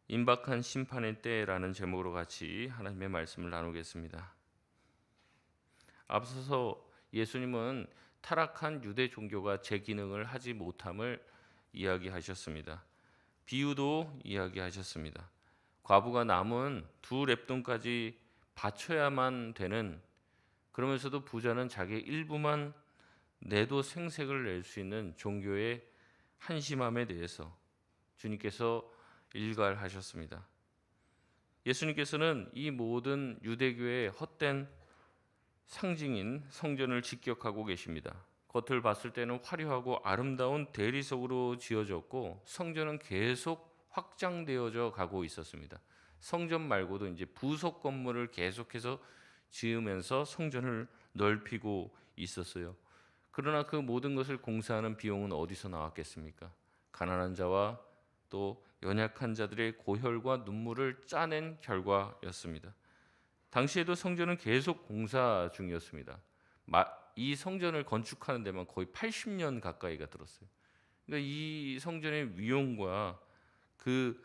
임박한 심판의 때라는 제목으로 같이 하나님의 말씀을 나누겠습니다. 앞서서 예수님은 타락한 유대 종교가 제 기능을 하지 못함을 이야기하셨습니다. 비유도 이야기하셨습니다. 과부가 남은 두 렙돈까지 바쳐야만 되는, 그러면서도 부자는 자기 일부만 내도 생색을 낼 수 있는 종교의 한심함에 대해서 주님께서 일갈하셨습니다. 예수님께서는 이 모든 유대교의 헛된 상징인 성전을 직격하고 계십니다. 겉을 봤을 때는 화려하고 아름다운 대리석으로 지어졌고 성전은 계속 확장되어져 가고 있었습니다. 성전 말고도 이제 부속 건물을 계속해서 지으면서 성전을 넓히고 있었어요. 그러나 그 모든 것을 공사하는 비용은 어디서 나왔겠습니까? 가난한 자와 또 연약한 자들의 고혈과 눈물을 짜낸 결과였습니다. 당시에도 성전은 계속 공사 중이었습니다. 이 성전을 건축하는 데만 거의 80년 가까이가 들었어요. 그러니까 이 성전의 위용과 그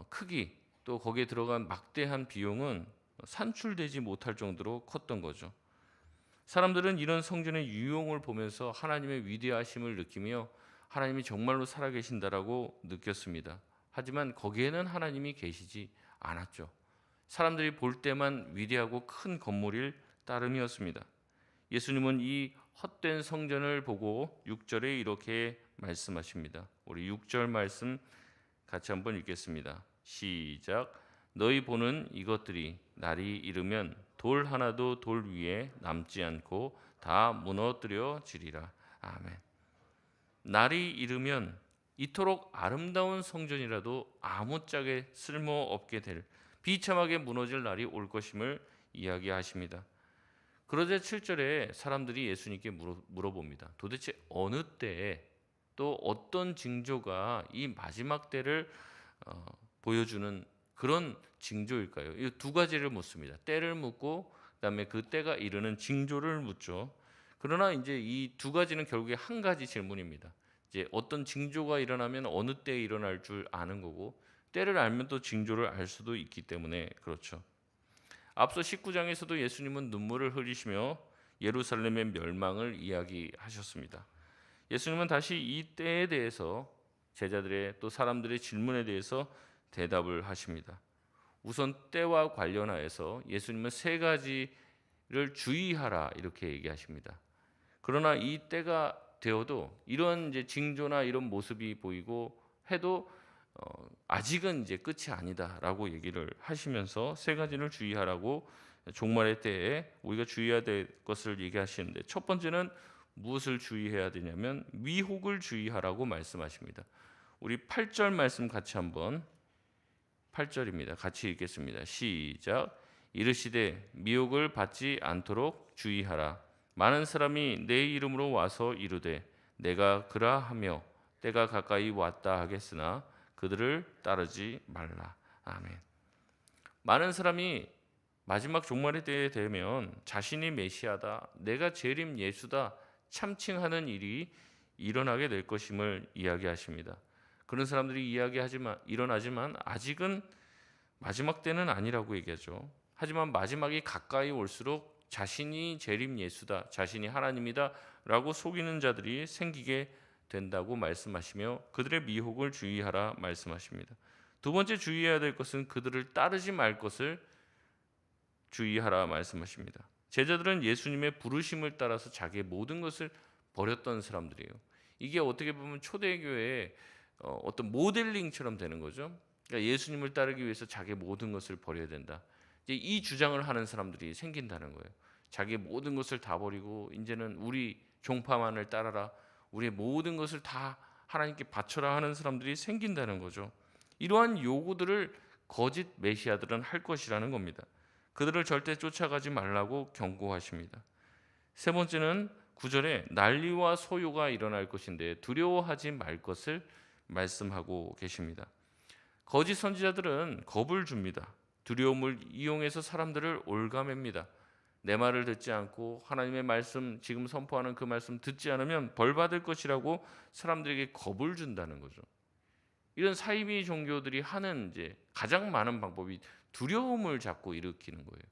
크기, 또 거기에 들어간 막대한 비용은 산출되지 못할 정도로 컸던 거죠. 사람들은 이런 성전의 유용을 보면서 하나님의 위대하심을 느끼며 하나님이 정말로 살아계신다라고 느꼈습니다. 하지만 거기에는 하나님이 계시지 않았죠. 사람들이 볼 때만 위대하고 큰 건물일 따름이었습니다. 예수님은 이 헛된 성전을 보고 6절에 이렇게 말씀하십니다. 우리 6절 말씀 같이 한번 읽겠습니다. 시작. 너희 보는 이것들이 날이 이르면 돌 하나도 돌 위에 남지 않고 다 무너뜨려지리라. 아멘. 날이 이르면 이토록 아름다운 성전이라도 아무짝에 쓸모없게 될, 비참하게 무너질 날이 올 것임을 이야기하십니다. 그러자 7절에 사람들이 예수님께 물어봅니다. 도대체 어느 때에 또 어떤 징조가 이 마지막 때를 보여주는 그런 징조일까요? 이 두 가지를 묻습니다. 때를 묻고 그다음에 그 때가 이르는 징조를 묻죠. 그러나 이제 이 두 가지는 결국에 한 가지 질문입니다. 이제 어떤 징조가 일어나면 어느 때에 일어날 줄 아는 거고, 때를 알면 또 징조를 알 수도 있기 때문에 그렇죠. 앞서 19장에서도 예수님은 눈물을 흘리시며 예루살렘의 멸망을 이야기하셨습니다. 예수님은 다시 이 때에 대해서 제자들의 또 사람들의 질문에 대해서 대답을 하십니다. 우선 때와 관련하여서 예수님은 세 가지를 주의하라 이렇게 얘기하십니다. 그러나 이 때가 되어도 이런 이제 징조나 이런 모습이 보이고 해도 아직은 이제 끝이 아니다라고 얘기를 하시면서 세 가지를 주의하라고 종말의 때에 우리가 주의해야 될 것을 얘기하시는데, 첫 번째는 무엇을 주의해야 되냐면 미혹을 주의하라고 말씀하십니다. 우리 8절 말씀 같이 한번, 8절입니다. 같이 읽겠습니다. 시작. 이르시되 미혹을 받지 않도록 주의하라. 많은 사람이 내 이름으로 와서 이르되 내가 그라하며 때가 가까이 왔다 하겠으나 그들을 따르지 말라. 아멘. 많은 사람이 마지막 종말의 때에 되면 자신이 메시아다, 내가 재림 예수다 참칭하는 일이 일어나게 될 것임을 이야기하십니다. 그런 사람들이 일어나지만 아직은 마지막 때는 아니라고 얘기하죠. 하지만 마지막이 가까이 올수록 자신이 재림 예수다, 자신이 하나님이다 라고 속이는 자들이 생기게 된다고 말씀하시며 그들의 미혹을 주의하라 말씀하십니다. 두 번째 주의해야 될 것은 그들을 따르지 말 것을 주의하라 말씀하십니다. 제자들은 예수님의 부르심을 따라서 자기의 모든 것을 버렸던 사람들이에요. 이게 어떻게 보면 초대교회의 어떤 모델링처럼 되는 거죠. 그러니까 예수님을 따르기 위해서 자기의 모든 것을 버려야 된다. 이제 이 주장을 하는 사람들이 생긴다는 거예요. 자기의 모든 것을 다 버리고 이제는 우리 종파만을 따라라, 우리의 모든 것을 다 하나님께 바쳐라 하는 사람들이 생긴다는 거죠. 이러한 요구들을 거짓 메시아들은 할 것이라는 겁니다. 그들을 절대 쫓아가지 말라고 경고하십니다. 세 번째는 9절에 난리와 소요가 일어날 것인데 두려워하지 말 것을 말씀하고 계십니다. 거짓 선지자들은 겁을 줍니다. 두려움을 이용해서 사람들을 올가맵니다. 내 말을 듣지 않고 하나님의 말씀, 지금 선포하는 그 말씀 듣지 않으면 벌 받을 것이라고 사람들에게 겁을 준다는 거죠. 이런 사이비 종교들이 하는 이제 가장 많은 방법이 두려움을 자꾸 일으키는 거예요.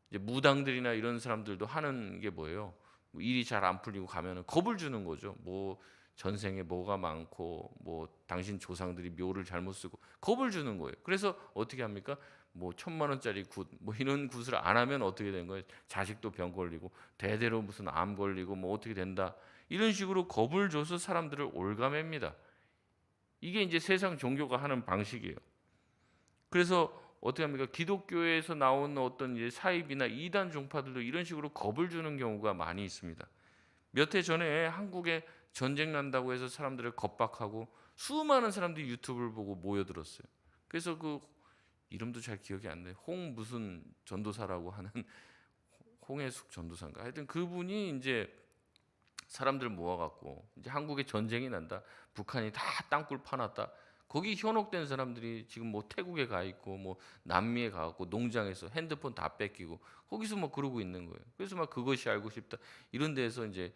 이제 무당들이나 이런 사람들도 하는 게 뭐예요? 뭐 일이 잘 안 풀리고 가면은 겁을 주는 거죠. 뭐 전생에 뭐가 많고 뭐 당신 조상들이 묘를 잘못 쓰고 겁을 주는 거예요. 그래서 어떻게 합니까? 뭐 1,000만 원짜리 굿 뭐 이런 굿을 안 하면 어떻게 되는 거예요? 자식도 병 걸리고 대대로 무슨 암 걸리고 뭐 어떻게 된다. 이런 식으로 겁을 줘서 사람들을 올가맵니다. 이게 이제 세상 종교가 하는 방식이에요. 그래서 어떻게 합니까? 기독교에서 나오는 어떤 이제 사입이나 이단 종파들도 이런 식으로 겁을 주는 경우가 많이 있습니다. 몇 해 전에 한국에 전쟁 난다고 해서 사람들을 겁박하고 수많은 사람들이 유튜브를 보고 모여들었어요. 그래서 그 이름도 잘 기억이 안 나요. 홍 무슨 전도사라고 하는 홍해숙 전도사인가. 하여튼 그분이 이제 사람들 모아갖고 이제 한국에 전쟁이 난다. 북한이 다 땅굴 파놨다. 거기 현혹된 사람들이 지금 뭐 태국에 가 있고 뭐 남미에 가갖고 농장에서 핸드폰 다 뺏기고 거기서 뭐 그러고 있는 거예요. 그래서 막 그것이 알고 싶다 이런 데에서 이제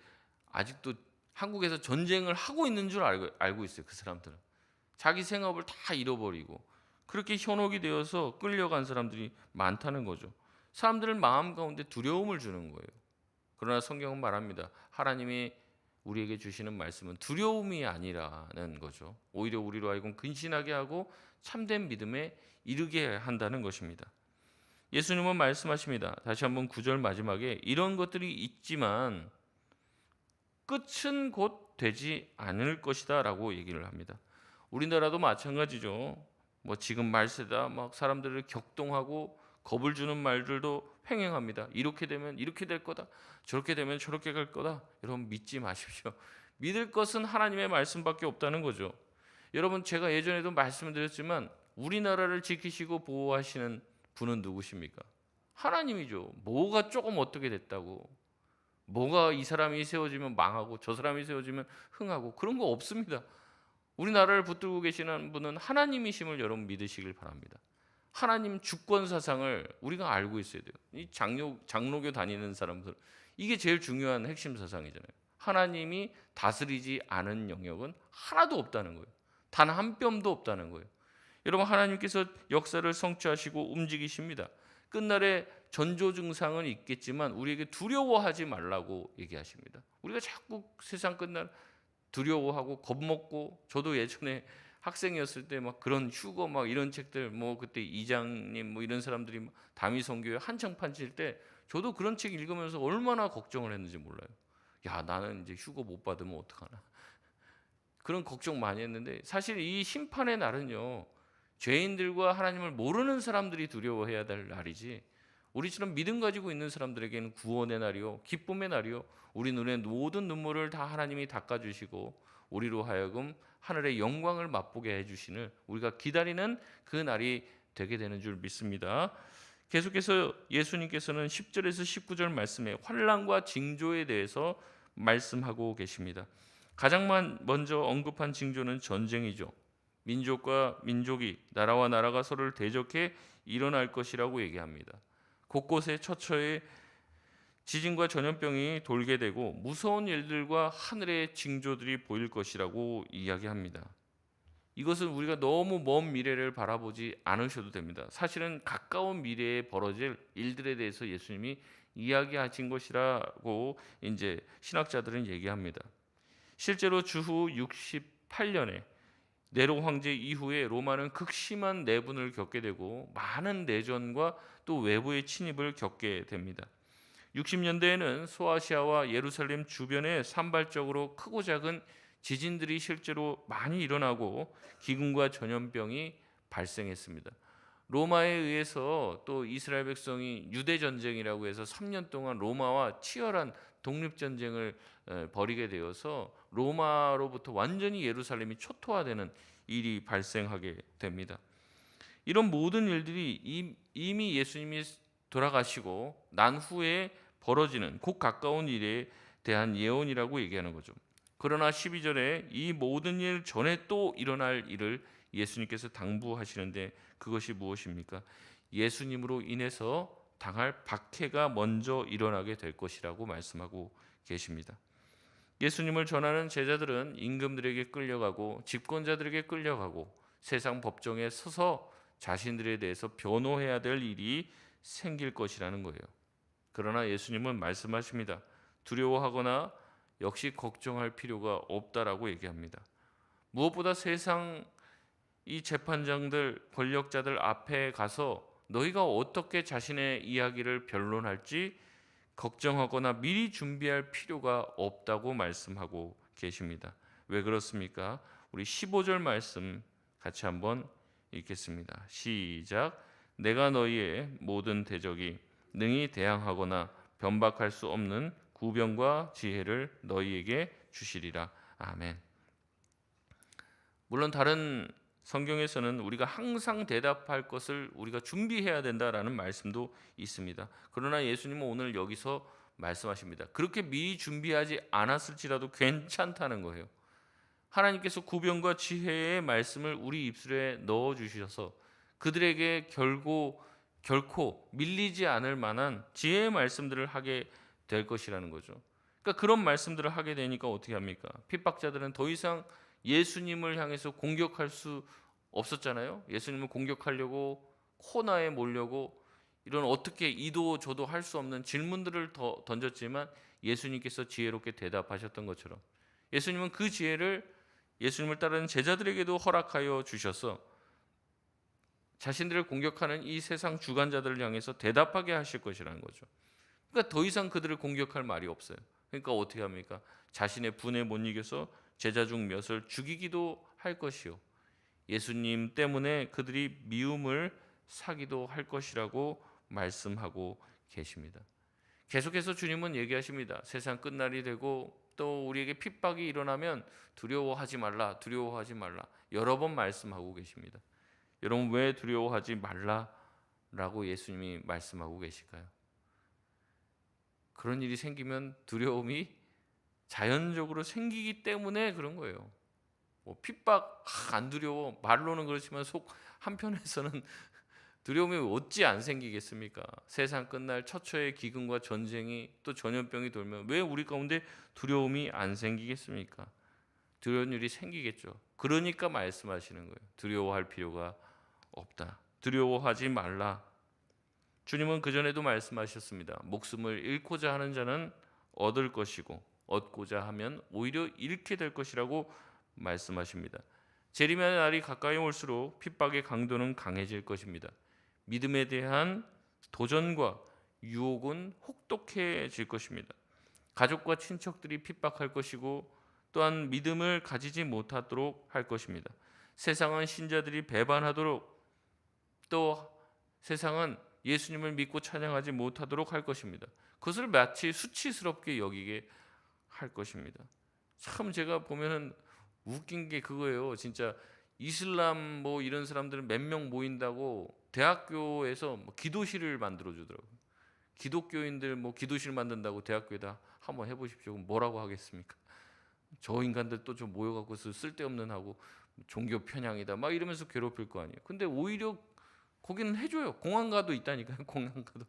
아직도 한국에서 전쟁을 하고 있는 줄 알고 있어요. 그 사람들은 자기 생업을 다 잃어버리고 그렇게 현혹이 되어서 끌려간 사람들이 많다는 거죠. 사람들을 마음 가운데 두려움을 주는 거예요. 그러나 성경은 말합니다. 하나님이 우리에게 주시는 말씀은 두려움이 아니라는 거죠. 오히려 우리로 하여금 근신하게 하고 참된 믿음에 이르게 한다는 것입니다. 예수님은 말씀하십니다. 다시 한번 9절 마지막에 이런 것들이 있지만 끝은 곧 되지 않을 것이다 라고 얘기를 합니다. 우리나라도 마찬가지죠. 뭐 지금 말세다 막 사람들을 격동하고 겁을 주는 말들도 횡행합니다. 이렇게 되면 이렇게 될 거다. 저렇게 되면 저렇게 갈 거다. 여러분 믿지 마십시오. 믿을 것은 하나님의 말씀밖에 없다는 거죠. 여러분 제가 예전에도 말씀드렸지만 우리나라를 지키시고 보호하시는 분은 누구십니까? 하나님이죠. 뭐가 조금 어떻게 됐다고. 뭐가 이 사람이 세워지면 망하고 저 사람이 세워지면 흥하고 그런 거 없습니다. 우리나라를 붙들고 계시는 분은 하나님이심을 여러분 믿으시길 바랍니다. 하나님 주권 사상을 우리가 알고 있어야 돼요. 이 장로교 다니는 사람들 이게 제일 중요한 핵심 사상이잖아요. 하나님이 다스리지 않은 영역은 하나도 없다는 거예요. 단 한 뼘도 없다는 거예요. 여러분 하나님께서 역사를 성취하시고 움직이십니다. 끝날에 전조 증상은 있겠지만 우리에게 두려워하지 말라고 얘기하십니다. 우리가 자꾸 세상 끝날 두려워하고 겁먹고 저도 예전에 학생이었을 때 막 그런 휴거 막 이런 책들 뭐 그때 이장님 뭐 이런 사람들이 다미 선교회 한창 판칠 때 저도 그런 책 읽으면서 얼마나 걱정을 했는지 몰라요. 야 나는 이제 휴거 못 받으면 어떡하나 그런 걱정 많이 했는데 사실 이 심판의 날은요 죄인들과 하나님을 모르는 사람들이 두려워해야 될 날이지 우리처럼 믿음 가지고 있는 사람들에게는 구원의 날이요 기쁨의 날이요 우리 눈에 모든 눈물을 다 하나님이 닦아주시고 우리로 하여금 하늘의 영광을 맛보게 해주시는 우리가 기다리는 그 날이 되게 되는 줄 믿습니다. 계속해서 예수님께서는 10절에서 19절 말씀에 환난과 징조에 대해서 말씀하고 계십니다. 가장 먼저 언급한 징조는 전쟁이죠. 민족과 민족이 나라와 나라가 서로를 대적해 일어날 것이라고 얘기합니다. 곳곳에 처처에 지진과 전염병이 돌게 되고 무서운 일들과 하늘의 징조들이 보일 것이라고 이야기합니다. 이것은 우리가 너무 먼 미래를 바라보지 않으셔도 됩니다. 사실은 가까운 미래에 벌어질 일들에 대해서 예수님이 이야기하신 것이라고 이제 신학자들은 얘기합니다. 실제로 주후 68년에 네로 황제 이후에 로마는 극심한 내분을 겪게 되고 많은 내전과 또 외부의 침입을 겪게 됩니다. 60년대에는 소아시아와 예루살렘 주변에 산발적으로 크고 작은 지진들이 실제로 많이 일어나고 기근과 전염병이 발생했습니다. 로마에 의해서 또 이스라엘 백성이 유대 전쟁이라고 해서 3년 동안 로마와 치열한 독립 전쟁을 벌이게 되어서 로마로부터 완전히 예루살렘이 초토화되는 일이 발생하게 됩니다. 이런 모든 일들이 이미 예수님이 돌아가시고 난 후에 벌어지는 곧 가까운 일에 대한 예언이라고 얘기하는 거죠. 그러나 12절에 이 모든 일 전에 또 일어날 일을 예수님께서 당부하시는데 그것이 무엇입니까? 예수님으로 인해서 당할 박해가 먼저 일어나게 될 것이라고 말씀하고 계십니다. 예수님을 전하는 제자들은 임금들에게 끌려가고 집권자들에게 끌려가고 세상 법정에 서서 자신들에 대해서 변호해야 될 일이 생길 것이라는 거예요. 그러나 예수님은 말씀하십니다. 두려워하거나 역시 걱정할 필요가 없다라고 얘기합니다. 무엇보다 세상 이 재판장들, 권력자들 앞에 가서 너희가 어떻게 자신의 이야기를 변론할지 걱정하거나 미리 준비할 필요가 없다고 말씀하고 계십니다. 왜 그렇습니까? 우리 15절 말씀 같이 한번 읽겠습니다. 시작. 내가 너희의 모든 대적이 능히 대항하거나 변박할 수 없는 구병과 지혜를 너희에게 주시리라. 아멘. 물론 다른 성경에서는 우리가 항상 대답할 것을 우리가 준비해야 된다라는 말씀도 있습니다. 그러나 예수님은 오늘 여기서 말씀하십니다. 그렇게 미리 준비하지 않았을지라도 괜찮다는 거예요. 하나님께서 구변과 지혜의 말씀을 우리 입술에 넣어 주셔서 그들에게 결코 밀리지 않을 만한 지혜의 말씀들을 하게 될 것이라는 거죠. 그러니까 그런 말씀들을 하게 되니까 어떻게 합니까? 핍박자들은 더 이상 예수님을 향해서 공격할 수 없었잖아요. 예수님을 공격하려고 코너에 몰려고 이런 어떻게 이도 저도 할 수 없는 질문들을 더 던졌지만 예수님께서 지혜롭게 대답하셨던 것처럼 예수님은 그 지혜를 예수님을 따르는 제자들에게도 허락하여 주셔서 자신들을 공격하는 이 세상 주관자들을 향해서 대답하게 하실 것이라는 거죠. 그러니까 더 이상 그들을 공격할 말이 없어요. 그러니까 어떻게 합니까? 자신의 분에 못 이겨서 제자 중 몇을 죽이기도 할 것이요. 예수님 때문에 그들이 미움을 사기도 할 것이라고 말씀하고 계십니다. 계속해서 주님은 얘기하십니다. 세상 끝날이 되고 또 우리에게 핍박이 일어나면 두려워하지 말라, 두려워하지 말라. 여러 번 말씀하고 계십니다. 여러분 왜 두려워하지 말라라고 예수님이 말씀하고 계실까요? 그런 일이 생기면 두려움이 자연적으로 생기기 때문에 그런 거예요. 뭐 핍박 안 두려워 말로는 그렇지만 속 한편에서는 두려움이 어찌 안 생기겠습니까? 세상 끝날 처처의 기근과 전쟁이 또 전염병이 돌면 왜 우리 가운데 두려움이 안 생기겠습니까? 두려운 일이 생기겠죠. 그러니까 말씀하시는 거예요. 두려워할 필요가 없다. 두려워하지 말라. 주님은 그전에도 말씀하셨습니다. 목숨을 잃고자 하는 자는 얻을 것이고 얻고자 하면 오히려 잃게 될 것이라고 말씀하십니다. 재림의 날이 가까이 올수록 핍박의 강도는 강해질 것입니다. 믿음에 대한 도전과 유혹은 혹독해질 것입니다. 가족과 친척들이 핍박할 것이고 또한 믿음을 가지지 못하도록 할 것입니다. 세상은 신자들이 배반하도록 또 세상은 예수님을 믿고 찬양하지 못하도록 할 것입니다. 그것을 마치 수치스럽게 여기게 할 것입니다. 참 제가 보면은 웃긴 게 그거예요. 진짜 이슬람 뭐 이런 사람들은 몇 명 모인다고 대학교에서 뭐 기도실을 만들어 주더라고요. 기독교인들 뭐 기도실 만든다고 대학교에다 한번 해보십시오. 그럼 뭐라고 하겠습니까? 저 인간들 또 좀 모여갖고 쓸데없는 하고 종교 편향이다 막 이러면서 괴롭힐 거 아니에요. 근데 오히려 거기는 해줘요. 공항가도 있다니까요. 공항가도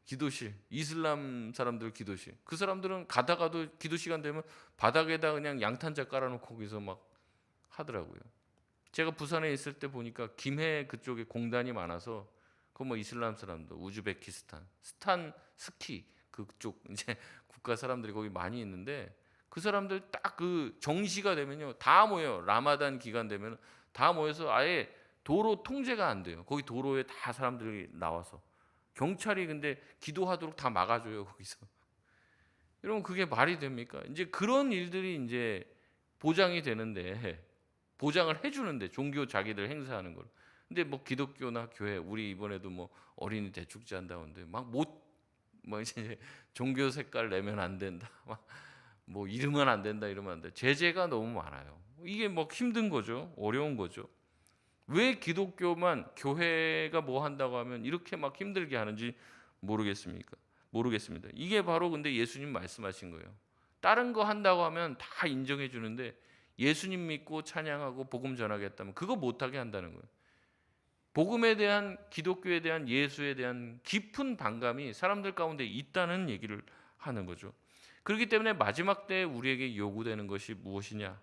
기도실, 이슬람 사람들 기도실. 그 사람들은 가다가도 기도 시간 되면 바닥에다 그냥 양탄자 깔아놓고 거기서 막 하더라고요. 제가 부산에 있을 때 보니까 김해 그쪽에 공단이 많아서 그 뭐 이슬람 사람들, 우즈베키스탄, 스탄 스키 그쪽 이제 국가 사람들이 거기 많이 있는데 그 사람들 딱 그 정시가 되면요 다 모여요. 라마단 기간 되면 다 모여서 아예 도로 통제가 안 돼요. 거기 도로에 다 사람들이 나와서 경찰이 근데 기도하도록 다 막아줘요 거기서. 여러분 그게 말이 됩니까? 이제 그런 일들이 이제 보장이 되는데 보장을 해주는데 종교 자기들 행사하는 걸. 근데 뭐 기독교나 교회 우리 이번에도 뭐 어린이 대축제 한다는데 막 뭐 이제 종교 색깔 내면 안 된다. 막 뭐 이러면 안 된다 이러면 안 돼. 제재가 너무 많아요. 이게 뭐 힘든 거죠. 어려운 거죠. 왜 기독교만 교회가 뭐 한다고 하면 이렇게 막 힘들게 하는지 모르겠습니다. 이게 바로 근데 예수님 말씀하신 거예요. 다른 거 한다고 하면 다 인정해 주는데 예수님 믿고 찬양하고 복음 전하겠다면 그거 못하게 한다는 거예요. 복음에 대한 기독교에 대한 예수에 대한 깊은 반감이 사람들 가운데 있다는 얘기를 하는 거죠. 그렇기 때문에 마지막 때에 우리에게 요구되는 것이 무엇이냐?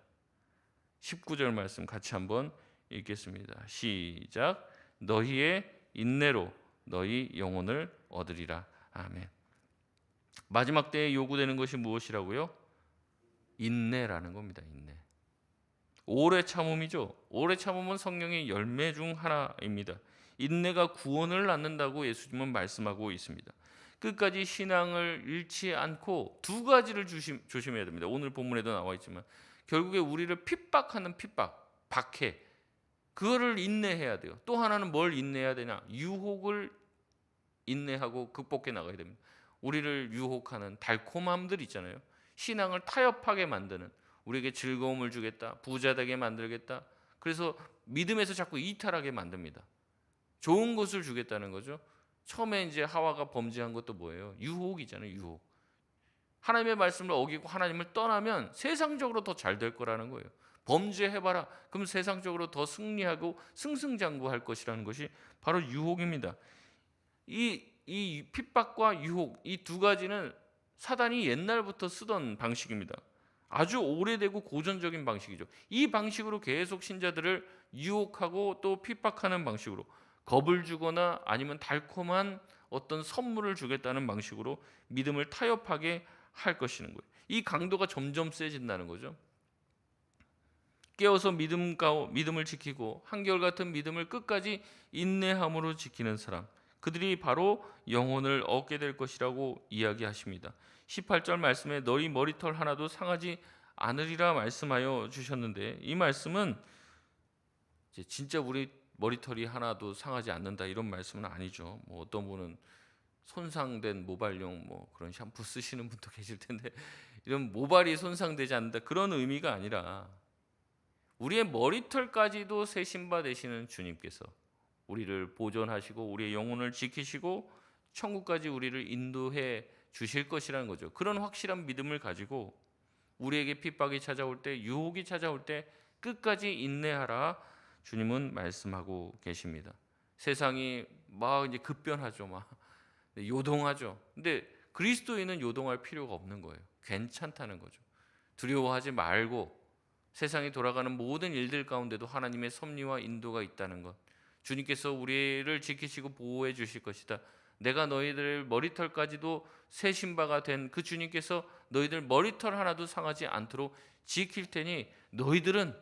19절 말씀 같이 한번 읽겠습니다. 시작. 너희의 인내로 너희 영혼을 얻으리라. 아멘. 마지막 때에 요구되는 것이 무엇이라고요? 인내라는 겁니다. 인내. 오래 참음이죠. 오래 참음은 성령의 열매 중 하나입니다. 인내가 구원을 낳는다고 예수님은 말씀하고 있습니다. 끝까지 신앙을 잃지 않고 두 가지를 조심해야 됩니다. 오늘 본문에도 나와 있지만 결국에 우리를 핍박하는 핍박, 박해, 그거를 인내해야 돼요. 또 하나는 뭘 인내해야 되냐? 유혹을 인내하고 극복해 나가야 됩니다. 우리를 유혹하는 달콤함들 있잖아요. 신앙을 타협하게 만드는, 우리에게 즐거움을 주겠다, 부자 되게 만들겠다. 그래서 믿음에서 자꾸 이탈하게 만듭니다. 좋은 것을 주겠다는 거죠. 처음에 이제 하와가 범죄한 것도 뭐예요? 유혹이잖아요. 유혹. 하나님의 말씀을 어기고 하나님을 떠나면 세상적으로 더 잘 될 거라는 거예요. 범죄해봐라. 그럼 세상적으로 더 승리하고 승승장구할 것이라는 것이 바로 유혹입니다. 이 핍박과 유혹, 이 두 가지는 사단이 옛날부터 쓰던 방식입니다. 아주 오래되고 고전적인 방식이죠. 이 방식으로 계속 신자들을 유혹하고 또 핍박하는 방식으로, 겁을 주거나 아니면 달콤한 어떤 선물을 주겠다는 방식으로 믿음을 타협하게 할 것이는 거예요. 이 강도가 점점 세진다는 거죠. 깨어서 믿음을 지키고 한결같은 믿음을 끝까지 인내함으로 지키는 사람, 그들이 바로 영혼을 얻게 될 것이라고 이야기하십니다. 18절 말씀에 너희 머리털 하나도 상하지 않으리라 말씀하여 주셨는데, 이 말씀은 진짜 우리 머리털이 하나도 상하지 않는다 이런 말씀은 아니죠. 뭐 어떤 분은 손상된 모발용 뭐 그런 샴푸 쓰시는 분도 계실 텐데, 이런 모발이 손상되지 않는다 그런 의미가 아니라 우리의 머리털까지도 새 신바 되시는 주님께서 우리를 보존하시고 우리의 영혼을 지키시고 천국까지 우리를 인도해 주실 것이라는 거죠. 그런 확실한 믿음을 가지고 우리에게 핍박이 찾아올 때, 유혹이 찾아올 때 끝까지 인내하라 주님은 말씀하고 계십니다. 세상이 막 이제 급변하죠. 막 요동하죠. 근데 그리스도인은 요동할 필요가 없는 거예요. 괜찮다는 거죠. 두려워하지 말고 세상이 돌아가는 모든 일들 가운데도 하나님의 섭리와 인도가 있다는 것, 주님께서 우리를 지키시고 보호해 주실 것이다. 내가 너희들 머리털까지도 새 신바가 된 그 주님께서 너희들 머리털 하나도 상하지 않도록 지킬 테니 너희들은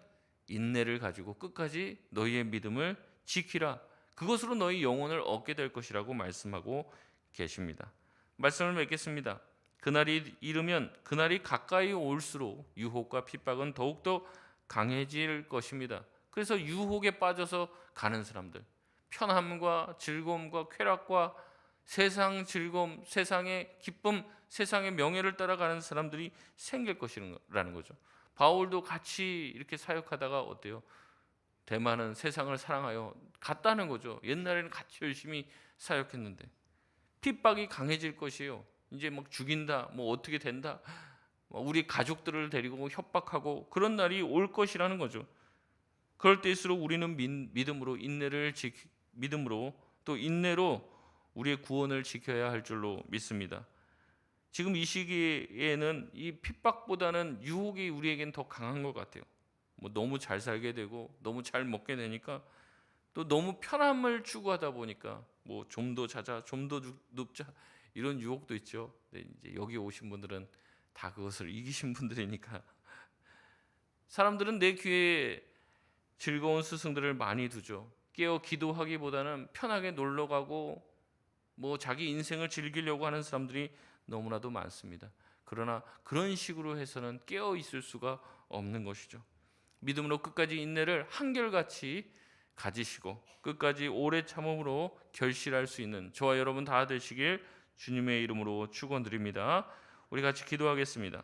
인내를 가지고 끝까지 너희의 믿음을 지키라. 그것으로 너희 영혼을 얻게 될 것이라고 말씀하고 계십니다. 말씀을 맺겠습니다. 그날이 이르면 그날이 가까이 올수록 유혹과 핍박은 더욱더 강해질 것입니다. 그래서 유혹에 빠져서 가는 사람들, 편함과 즐거움과 쾌락과 세상 즐거움, 세상의 기쁨, 세상의 명예를 따라가는 사람들이 생길 것이라는 거죠. 바울도 같이 이렇게 사역하다가 어때요? 대만은 세상을 사랑하여 갔다는 거죠. 옛날에는 같이 열심히 사역했는데 핍박이 강해질 것이에요. 이제 막 죽인다, 뭐 어떻게 된다, 우리 가족들을 데리고 협박하고 그런 날이 올 것이라는 거죠. 그럴 때일수록 우리는 믿음으로 또 인내로 우리의 구원을 지켜야 할 줄로 믿습니다. 지금 이 시기에는 이 핍박보다는 유혹이 우리에겐 더 강한 것 같아요. 뭐 너무 잘 살게 되고 너무 잘 먹게 되니까, 또 너무 편함을 추구하다 보니까 뭐 좀 더 자자, 좀 더 눕자 이런 유혹도 있죠. 근데 이제 여기 오신 분들은 다 그것을 이기신 분들이니까 사람들은 내 귀에 즐거운 스승들을 많이 두죠. 깨어 기도하기보다는 편하게 놀러 가고 뭐 자기 인생을 즐기려고 하는 사람들이 너무나도 많습니다. 그러나 그런 식으로 해서는 깨어 있을 수가 없는 것이죠. 믿음으로 끝까지 인내를 한결같이 가지시고 끝까지 오래 참음으로 결실할 수 있는 저와 여러분 다 되시길 주님의 이름으로 축원드립니다. 우리 같이 기도하겠습니다.